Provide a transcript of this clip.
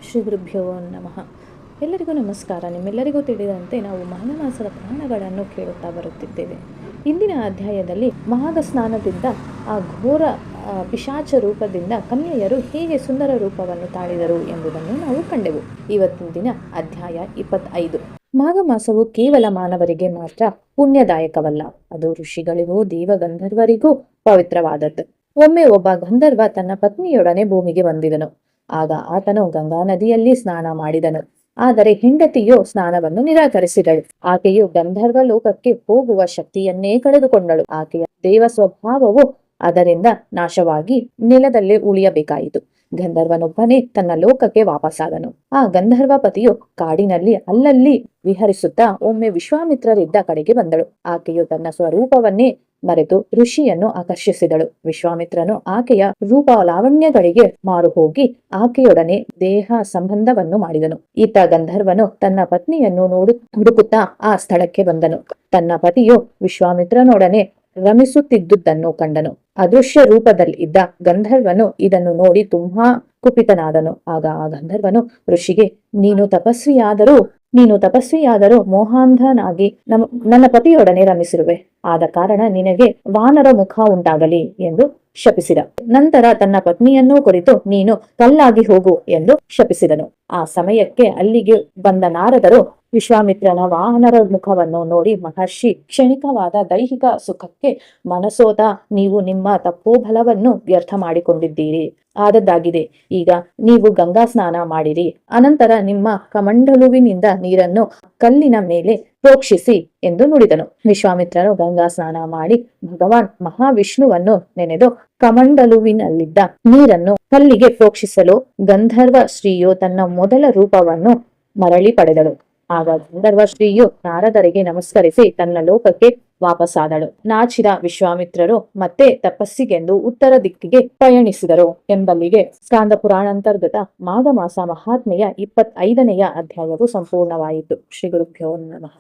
ಶ್ರೀ ಗುರುಭ್ಯೋ ನಮಃ. ಎಲ್ಲರಿಗೂ ನಮಸ್ಕಾರ. ನಿಮ್ಮೆಲ್ಲರಿಗೂ ತಿಳಿದಂತೆ ನಾವು ಮಾಘ ಮಾಸದ ಪುರಾಣಗಳನ್ನು ಕೇಳುತ್ತಾ ಬರುತ್ತಿದ್ದೇವೆ. ಇಂದಿನ ಅಧ್ಯಾಯದಲ್ಲಿ ಮಾಘ ಸ್ನಾನದಿಂದ ಆ ಘೋರ ಪಿಶಾಚ ರೂಪದಿಂದ ಕನ್ಯೆಯರು ಹೇಗೆ ಸುಂದರ ರೂಪವನ್ನು ತಾಳಿದರು ಎಂಬುದನ್ನು ನಾವು ಕಂಡೆವು. ಇವತ್ತಿನ ದಿನ ಅಧ್ಯಾಯ 25. ಮಾಘ ಮಾಸವು ಕೇವಲ ಮಾನವರಿಗೆ ಮಾತ್ರ ಪುಣ್ಯದಾಯಕವಲ್ಲ, ಅದು ಋಷಿಗಳಿಗೂ ದೇವಗಂಧರ್ವರಿಗೂ ಪವಿತ್ರವಾದದ್ದು. ಒಮ್ಮೆ ಒಬ್ಬ ಗಂಧರ್ವ ತನ್ನ ಪತ್ನಿಯೊಡನೆ ಭೂಮಿಗೆ ಬಂದಿದನು. ಆಗ ಆತನು ಗಂಗಾ ನದಿಯಲ್ಲಿ ಸ್ನಾನ ಮಾಡಿದನು. ಆದರೆ ಹೆಂಡತಿಯು ಸ್ನಾನವನ್ನು ನಿರಾಕರಿಸಿದಳು. ಆಕೆಯು ಗಂಧರ್ವ ಲೋಕಕ್ಕೆ ಹೋಗುವ ಶಕ್ತಿಯನ್ನೇ ಕಳೆದುಕೊಂಡಳು. ಆಕೆಯ ದೇವ ಸ್ವಭಾವವು ಅದರಿಂದ ನಾಶವಾಗಿ ನೆಲದಲ್ಲೇ ಉಳಿಯಬೇಕಾಯಿತು. ಗಂಧರ್ವನೊಬ್ಬನೇ ತನ್ನ ಲೋಕಕ್ಕೆ ವಾಪಸ್ಸಾದನು. ಆ ಗಂಧರ್ವ ಪತಿಯು ಕಾಡಿನಲ್ಲಿ ಅಲ್ಲಲ್ಲಿ ವಿಹರಿಸುತ್ತಾ ಒಮ್ಮೆ ವಿಶ್ವಾಮಿತ್ರರಿದ್ದ ಕಡೆಗೆ ಬಂದಳು. ಆಕೆಯು ತನ್ನ ಸ್ವರೂಪವನ್ನೇ ಮರೆತು ಋಷಿಯನ್ನು ಆಕರ್ಷಿಸಿದಳು. ವಿಶ್ವಾಮಿತ್ರನು ಆಕೆಯ ರೂಪ ಲಾವಣ್ಯಗಳಿಗೆ ಮಾರು ಹೋಗಿ ಆಕೆಯೊಡನೆ ದೇಹ ಸಂಬಂಧವನ್ನು ಮಾಡಿದನು. ಈತ ಗಂಧರ್ವನು ತನ್ನ ಪತ್ನಿಯನ್ನು ಹುಡುಕುತ್ತಾ ಆ ಸ್ಥಳಕ್ಕೆ ಬಂದನು. ತನ್ನ ಪತಿಯು ವಿಶ್ವಾಮಿತ್ರನೊಡನೆ ರಮಿಸುತ್ತಿದ್ದುದನ್ನು ಕಂಡನು. ಅದೃಶ್ಯ ರೂಪದಲ್ಲಿ ಇದ್ದ ಗಂಧರ್ವನು ಇದನ್ನು ನೋಡಿ ತುಂಬಾ ಕುಪಿತನಾದನು. ಆಗ ಆ ಗಂಧರ್ವನು ಋಷಿಗೆ, ನೀನು ತಪಸ್ವಿಯಾದರೂ ಮೋಹಾಂಧನಾಗಿ ನನ್ನ ಪತಿಯೊಡನೆ ರಮಿಸಿರುವೆ. ಆದ ಕಾರಣ ನಿನಗೆ ವಾನರ ಮುಖ ಉಂಟಾಗಲಿ ಎಂದು ಶಪಿಸಿದ. ನಂತರ ತನ್ನ ಪತ್ನಿಯನ್ನೂ ಕುರಿತು ನೀನು ಕಲ್ಲಾಗಿ ಹೋಗು ಎಂದು ಶಪಿಸಿದನು. ಆ ಸಮಯಕ್ಕೆ ಅಲ್ಲಿಗೆ ಬಂದ ನಾರದರು ವಿಶ್ವಾಮಿತ್ರನ ವಾನರ ಮುಖವನ್ನು ನೋಡಿ, ಮಹರ್ಷಿ, ಕ್ಷಣಿಕವಾದ ದೈಹಿಕ ಸುಖಕ್ಕೆ ಮನಸೋತ ನೀವು ನಿಮ್ಮ ತಪೋಬಲವನ್ನು ವ್ಯರ್ಥ ಮಾಡಿಕೊಂಡಿದ್ದೀರಿ. ಆದದ್ದಾಗಿದೆ. ಈಗ ನೀವು ಗಂಗಾ ಸ್ನಾನ ಮಾಡಿರಿ. ಅನಂತರ ನಿಮ್ಮ ಕಮಂಡಲುವಿನಿಂದ ನೀರನ್ನು ಕಲ್ಲಿನ ಮೇಲೆ ಪ್ರೋಕ್ಷಿಸಿ ಎಂದು ನುಡಿದನು. ವಿಶ್ವಾಮಿತ್ರನು ಗಂಗಾ ಸ್ನಾನ ಮಾಡಿ ಭಗವಾನ್ ಮಹಾವಿಷ್ಣುವನ್ನು ನೆನೆದು ಕಮಂಡಲುವಿನಲ್ಲಿದ್ದ ನೀರನ್ನು ಕಲ್ಲಿಗೆ ಪ್ರೋಕ್ಷಿಸಲು ಗಂಧರ್ವ ಶ್ರೀಯು ತನ್ನ ಮೊದಲ ರೂಪವನ್ನು ಮರಳಿ ಪಡೆದಳು. ಆಗ ಗಂಧರ್ವ ಶ್ರೀಯು ನಾರದರಿಗೆ ನಮಸ್ಕರಿಸಿ ತನ್ನ ಲೋಕಕ್ಕೆ ವಾಪಸ್ಸಾದಳು. ನಾಚಿದ ವಿಶ್ವಾಮಿತ್ರರು ಮತ್ತೆ ತಪಸ್ಸಿಗೆಂದು ಉತ್ತರ ದಿಕ್ಕಿಗೆ ಪಯಣಿಸಿದರು. ಎಂಬಲ್ಲಿಗೆ ಸ್ಕಾಂದ ಪುರಾಣಾಂತರ್ಗತ ಮಾಘ ಮಾಸ ಮಹಾತ್ಮೆಯ 25ನೆಯ ಅಧ್ಯಾಯವು ಸಂಪೂರ್ಣವಾಯಿತು. ಶ್ರೀ ಗುರುಭ್ಯೋ ನಮಃ.